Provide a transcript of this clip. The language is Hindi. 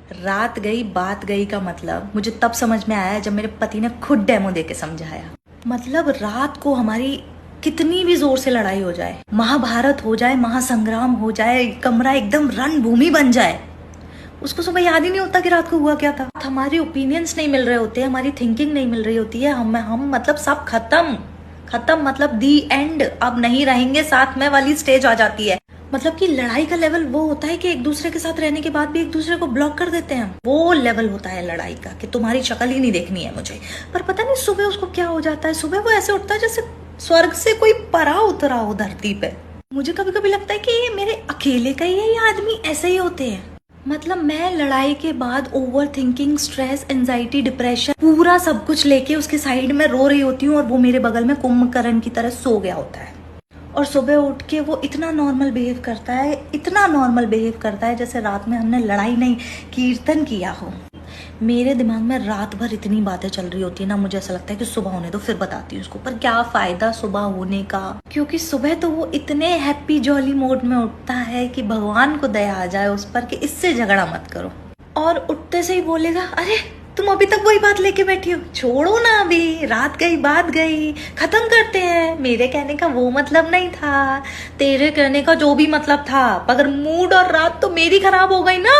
रात गई बात गई का मतलब मुझे तब समझ में आया जब मेरे पति ने खुद डेमो दे के समझाया। मतलब रात को हमारी कितनी भी जोर से लड़ाई हो जाए, महाभारत हो जाए, महासंग्राम हो जाए, कमरा एकदम रणभूमि बन जाए, उसको सुबह याद ही नहीं होता कि रात को हुआ क्या था। हमारी ओपिनियंस नहीं मिल रहे होते, हमारी थिंकिंग नहीं मिल रही होती है, हम मतलब सब खत्म खत्म, मतलब दी एंड, अब नहीं रहेंगे साथ में वाली स्टेज आ जाती है। मतलब कि लड़ाई का लेवल वो होता है कि एक दूसरे के साथ रहने के बाद भी एक दूसरे को ब्लॉक कर देते हैं। वो लेवल होता है लड़ाई का कि तुम्हारी शक्ल ही नहीं देखनी है मुझे। पर पता नहीं सुबह उसको क्या हो जाता है, सुबह वो ऐसे उठता है जैसे स्वर्ग से कोई परा उतरा हो धरती पे। मुझे कभी कभी लगता है कि ये मेरे अकेले का ही है, ये आदमी ऐसे ही होते हैं। मतलब मैं लड़ाई के बाद over thinking, stress, anxiety, depression, पूरा सब कुछ लेके उसके साइड में रो रही होती हूँ और वो मेरे बगल में कुंभकर्ण की तरह सो गया होता है। और सुबह उठ के वो इतना नॉर्मल बिहेव करता है, इतना नॉर्मल बिहेव करता है जैसे रात में हमने लड़ाई नहीं, कीर्तन किया हो। मेरे दिमाग में रात भर इतनी बातें चल रही होती है ना, मुझे ऐसा लगता है कि सुबह होने दो फिर बताती हूँ उसको। पर क्या फायदा सुबह होने का, क्योंकि सुबह तो वो इतने हैप्पी जॉली मोड में उठता है कि भगवान को दया आ जाए उस पर कि इससे झगड़ा मत करो। और उठते से ही बोलेगा, अरे तुम अभी तक वही बात लेके बैठी हो, छोड़ो ना, अभी रात गई बात गई, खत्म करते हैं। मेरे कहने का वो मतलब नहीं था, तेरे कहने का जो भी मतलब था, मगर मूड और रात तो मेरी खराब हो गई ना।